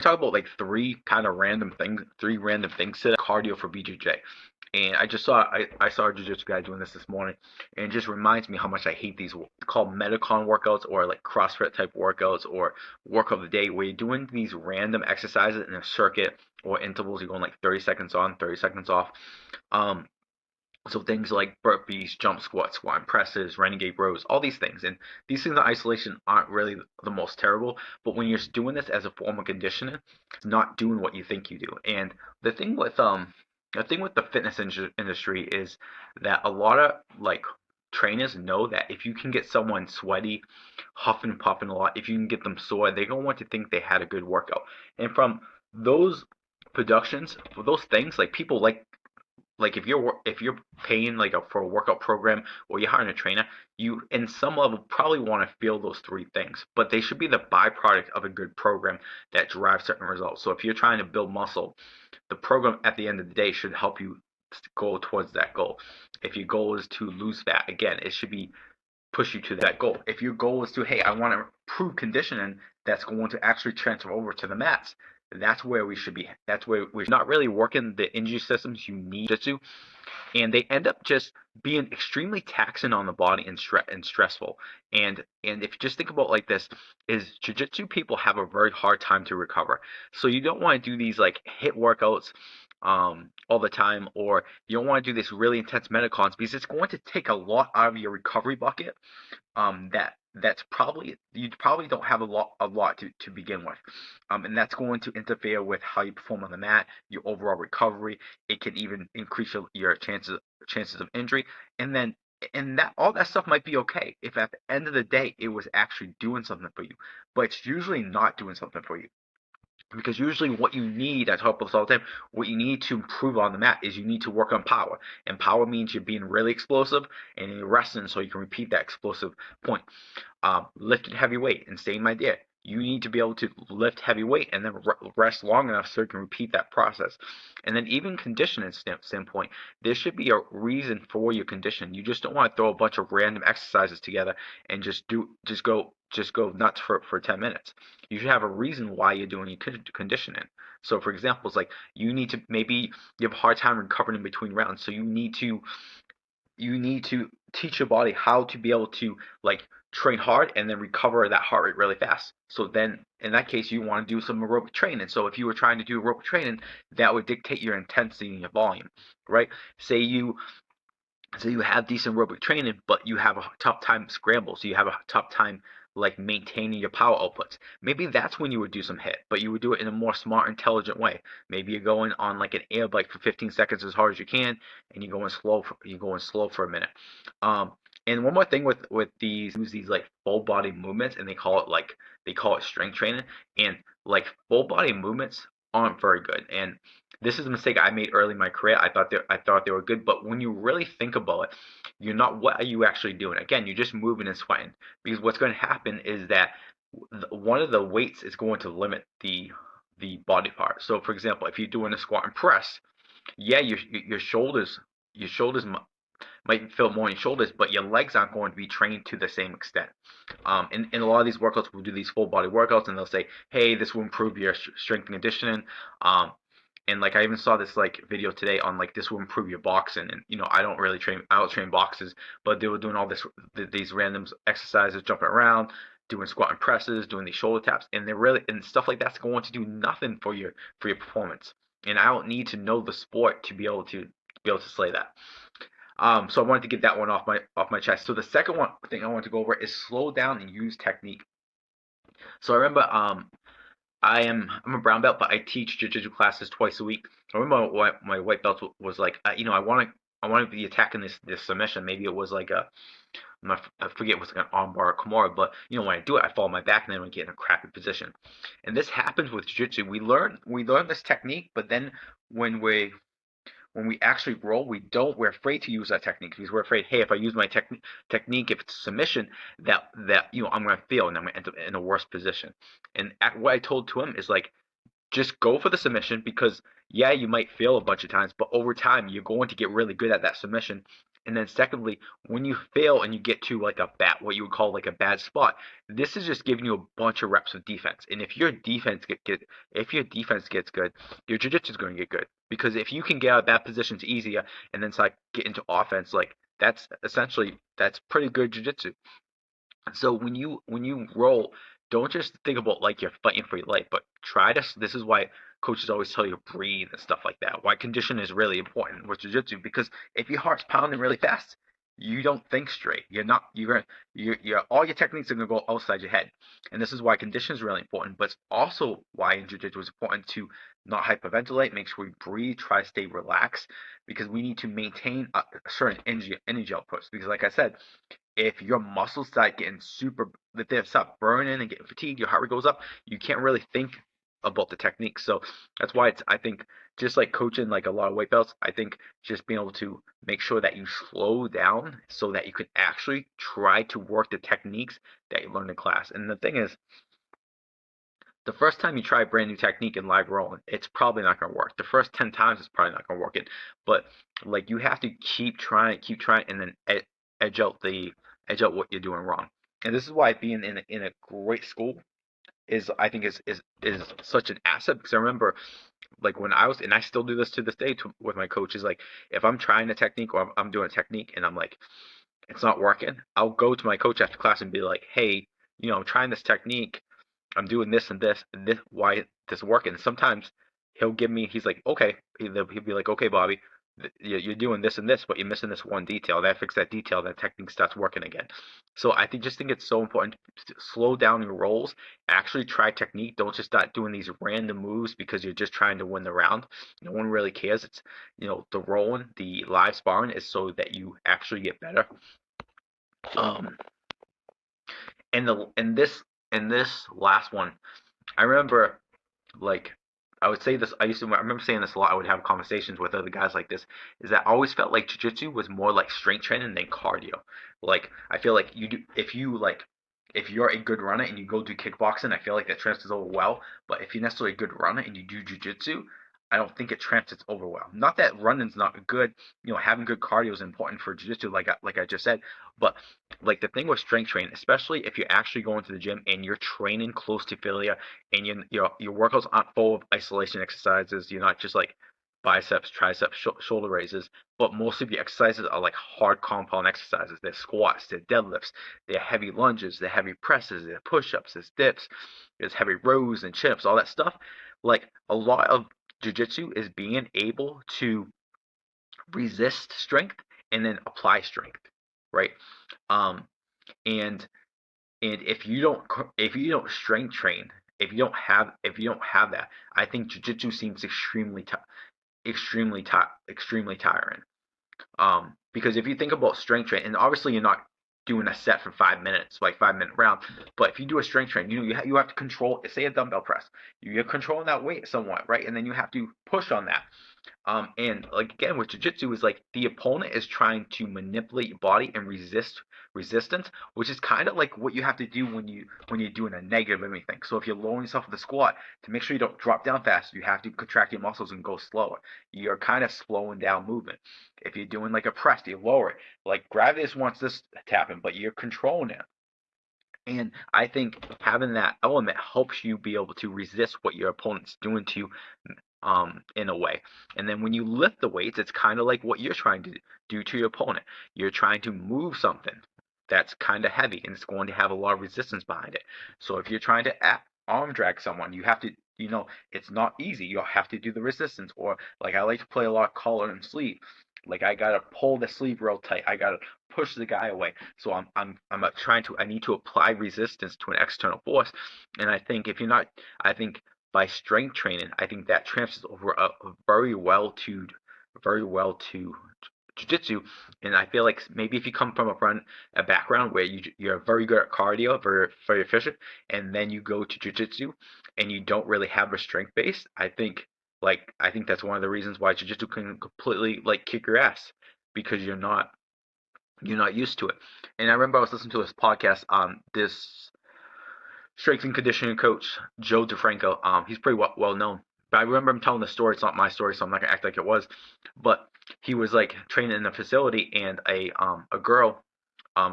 Talk about like three random things to cardio for BJJ. And I saw a jiu-jitsu guy doing this morning, and it just reminds me how much I hate these called Metacon workouts or like CrossFit type workouts or work of the day where you're doing these random exercises in a circuit or intervals. You're going like 30 seconds on, 30 seconds off. Um, so things like burpees, jump squats, squat presses, renegade rows, all these things. And these things in isolation aren't really the most terrible, but when you're doing this as a form of conditioning, it's not doing what you think you do. And the thing with the fitness industry is that a lot of like trainers know that if you can get someone sweaty, huffing and puffing a lot, if you can get them sore, they're gonna want to think they had a good workout. And from those productions, for those things, like people like if you're paying like for a workout program or you're hiring a trainer, you in some level probably want to feel those three things, but they should be the byproduct of a good program that drives certain results. So if you're trying to build muscle, the program at the end of the day should help you go towards that goal. If your goal is to lose fat, again, it should be push you to that goal. If your goal is to, hey, I want to improve conditioning that's going to actually transfer over to the mats, that's where we should be. That's where we're not really working the injury systems you need to, and they end up just being extremely taxing on the body and stressful. And if you just think about it like this, is jiu-jitsu people have a very hard time to recover. So you don't want to do these like hit workouts all the time, or you don't want to do this really intense metacons because it's going to take a lot out of your recovery bucket. That's probably you probably don't have a lot to begin with, and that's going to interfere with how you perform on the mat, your overall recovery. It can even increase your chances of injury, and then and that all that stuff might be okay if at the end of the day it was actually doing something for you, but it's usually not doing something for you. Because usually what you need, I talk about this all the time, what you need to improve on the mat is you need to work on power. And power means you're being really explosive and you're resting so you can repeat that explosive point. Lifting heavy weight, and same idea. You need to be able to lift heavy weight and then rest long enough so you can repeat that process. And then even conditioning standpoint, there should be a reason for your condition. You just don't want to throw a bunch of random exercises together and just go nuts for 10 minutes. You should have a reason why you're doing your conditioning. So for example, it's like you need to maybe you have a hard time recovering in between rounds, so you need to teach your body how to be able to like train hard and then recover that heart rate really fast. So then in that case you want to do some aerobic training. So if you were trying to do aerobic training, that would dictate your intensity and your volume, right? Say you have decent aerobic training, but you have a tough time scramble, so you have a tough time like maintaining your power outputs. Maybe that's when you would do some hit, but you would do it in a more smart, intelligent way. Maybe you're going on like an air bike for 15 seconds as hard as you can, and you're going slow for a minute. And one more thing with these like full body movements, and they call it strength training, and like full body movements aren't very good. And this is a mistake I made early in my career. I thought they were good, but when you really think about it, you're not. What are you actually doing? Again, you're just moving and sweating. Because what's going to happen is that one of the weights is going to limit the body part. So, for example, if you're doing a squat and press, yeah, your shoulders might feel more in your shoulders, but your legs aren't going to be trained to the same extent. In a lot of these workouts, we'll do these full body workouts, and they'll say, "Hey, this will improve your strength and conditioning." And like I even saw this like video today on like this will improve your boxing, and I don't train boxes, but they were doing all these random exercises, jumping around, doing squat and presses, doing these shoulder taps, and they're really and stuff like that's going to do nothing for your performance. And I don't need to know the sport to be able to slay that. So I wanted to get that one off my chest. So the second one thing I want to go over is slow down and use technique. So I remember I'm a brown belt, but I teach jiu-jitsu classes twice a week. I remember my white belt was like, I want to be attacking this submission. Maybe it was like I forget it was like an armbar or kimura, but when I do it, I fall on my back and then I get in a crappy position. And this happens with jiu-jitsu. We learn this technique, but then when we actually roll, we're afraid to use that technique because we're afraid, hey, if I use my technique, if it's submission, that I'm going to fail and I'm going to end up in a worse position. And what I told to him is like, just go for the submission because yeah, you might fail a bunch of times, but over time you're going to get really good at that submission, And then secondly, when you fail and you get to like a bad, what you would call like a bad spot, this is just giving you a bunch of reps of defense. And if your defense if your defense gets good, your jiu-jitsu is going to get good. Because if you can get out of bad positions easier and then like get into offense, like that's pretty good jiu-jitsu. So when you roll, don't just think about like you're fighting for your life, but try to. This is why coaches always tell you breathe and stuff like that. Why condition is really important with jiu-jitsu, because if your heart's pounding really fast, you don't think straight. You're not. You're all your techniques are gonna go outside your head, and this is why condition is really important. But it's also why in jiu-jitsu it's important to not hyperventilate. Make sure we breathe. Try to stay relaxed, because we need to maintain a certain energy outputs. Because like I said, if your muscles start getting if they start burning and getting fatigued, your heart rate goes up, you can't really think about the technique. So that's why I think, just like coaching like a lot of weight belts, I think just being able to make sure that you slow down so that you can actually try to work the techniques that you learned in class. And the thing is, the first time you try a brand new technique in live rolling, it's probably not going to work. The first 10 times, it's probably not going to work it. But like you have to keep trying, and then edge out what you're doing wrong. And this is why being in a great school is, I think, is such an asset. Because I remember, like when I was, and I still do this to this day with my coaches, like if I'm trying a technique or I'm doing a technique and I'm like, it's not working, I'll go to my coach after class and be like, hey, I'm trying this technique, I'm doing this and this, why this working. Sometimes he's like, okay, he'll be like, okay, Bobby, you're doing this and this, but you're missing this one detail. That fix that detail, that technique starts working again. So I think it's so important to slow down your rolls, actually try technique. Don't just start doing these random moves because you're just trying to win the round. No one really cares. It's, the rolling, the live sparring is so that you actually get better. Um, and this last one, I remember, like, I would say this. I remember saying this a lot. I would have conversations with other guys like this. Is that I always felt like jiu-jitsu was more like strength training than cardio. Like I feel like you do if you're a good runner and you go do kickboxing, I feel like that transfers over well. But if you're necessarily a good runner and you do jiu-jitsu, I don't think it transfers over well. Not that running's not good. Having good cardio is important for jiu-jitsu, like I just said. But like the thing with strength training, especially if you're actually going to the gym and you're training close to failure, and your workouts aren't full of isolation exercises. You're not just like biceps, triceps, shoulder raises, but most of your exercises are like hard compound exercises. They're squats, they're deadlifts, they're heavy lunges, they're heavy presses, they're push-ups, there's dips, there's heavy rows and chips, all that stuff. Like a lot of jiu-jitsu is being able to resist strength and then apply strength, right? Um, and if you don't strength train, if you don't have that, I think jiu-jitsu seems extremely tiring. Because if you think about strength training, and obviously you're not doing a set for 5 minutes, like 5 minute round, but if you do a strength train, you have to control, say a dumbbell press, you're controlling that weight somewhat, right? And then you have to push on that. And like again with jiu-jitsu is like the opponent is trying to manipulate your body and resistance, which is kind of like what you have to do when you're doing a negative anything. So if you're lowering yourself with a squat, to make sure you don't drop down fast, you have to contract your muscles and go slower. You're kind of slowing down movement. If you're doing like a press, you lower it. Like gravity just wants this to happen, but you're controlling it. And I think having that element helps you be able to resist what your opponent's doing to you, in a way. And then when you lift the weights, it's kind of like what you're trying to do to your opponent. You're trying to move something that's kind of heavy and it's going to have a lot of resistance behind it. So if you're trying to arm drag someone, you have to, it's not easy. You'll have to do the resistance. Or like I like to play a lot of collar and sleeve. Like I gotta pull the sleeve real tight. I gotta push the guy away. So I need to apply resistance to an external force. And I think if you're not, I think by strength training, I think that transfers over very well to jiu-jitsu. And I feel like maybe if you come from a background where you're very good at cardio, very efficient, and then you go to jiu-jitsu and you don't really have a strength base, I think that's one of the reasons why jiu-jitsu can completely like kick your ass, because you're not used to it. And I remember I was listening to this podcast, this strength and conditioning coach Joe DeFranco. He's pretty well known, But I remember him telling the story. It's not my story, so I'm not gonna act like it was. But he was like training in a facility, and a girl,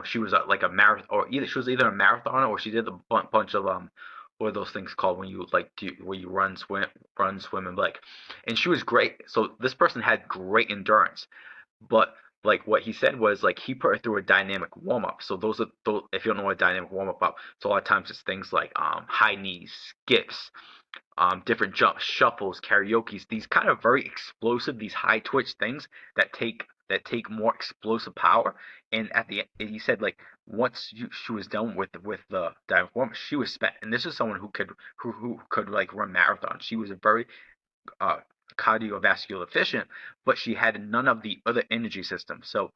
she was like a marathon, or either she was either a marathoner or she did a bunch of what are those things called when you like do where you run, swim, and bike. And she was great. So this person had great endurance, but like what he said was like he put her through a dynamic warm up. So those if you don't know what a dynamic warm up, so a lot of times it's things like high knees, skips, different jumps, shuffles, karaoke's, these kind of very explosive, these high twitch things that take more explosive power. And at the end, he said like once she was done with the dive warm, she was spent. And this is someone who could like run marathons. She was a very uh, cardiovascular efficient, but she had none of the other energy systems. So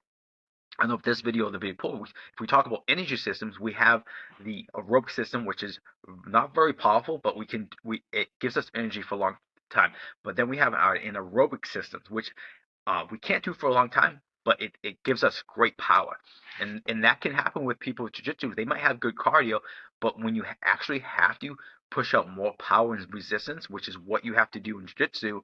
I don't know if this video or the video before, if we talk about energy systems, we have the aerobic system, which is not very powerful, but it gives us energy for a long time. But then we have our anaerobic systems, which we can't do for a long time, but it gives us great power. And that can happen with people with jiu-jitsu. They might have good cardio, but when you actually have to push out more power and resistance, which is what you have to do in jiu-jitsu,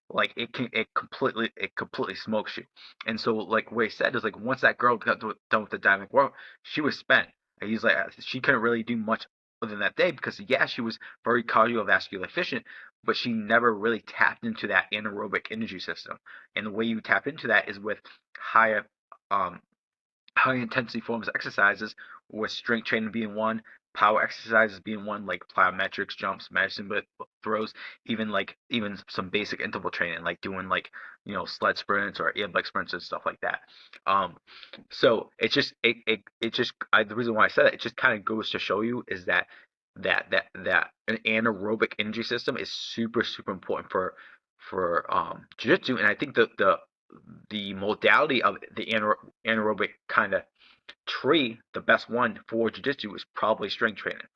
like it completely smokes you. And so like what he said is like once that girl got done with the dynamic work, she was spent. And he's like she couldn't really do much other than that day because yeah, she was very cardiovascular efficient, but she never really tapped into that anaerobic energy system. And the way you tap into that is with higher um high intensity forms of exercises, with strength training being one, power exercises being one, like plyometrics, jumps, medicine but throws, even some basic interval training, like doing like sled sprints or air bike sprints and stuff like that. Um, so the reason why I said it just kind of goes to show you is that an anaerobic energy system is super super important for jiu-jitsu. And I think the modality of the anaerobic kind of tree, the best one for jiu-jitsu is probably strength training.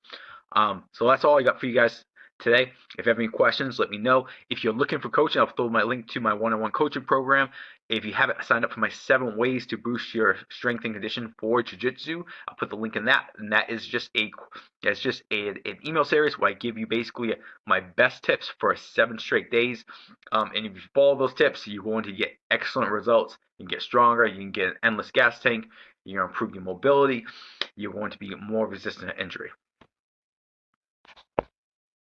So that's all I got for you guys today. If you have any questions, let me know. If you're looking for coaching, I'll throw my link to my one-on-one coaching program. If you haven't signed up for my 7 ways to boost your strength and condition for jiu-jitsu, I'll put the link in that. And that is just an email series where I give you basically my best tips for 7 straight days. And if you follow those tips, you're going to get excellent results. You can get stronger. You can get an endless gas tank. You're going to improve your mobility. You're going to be more resistant to injury.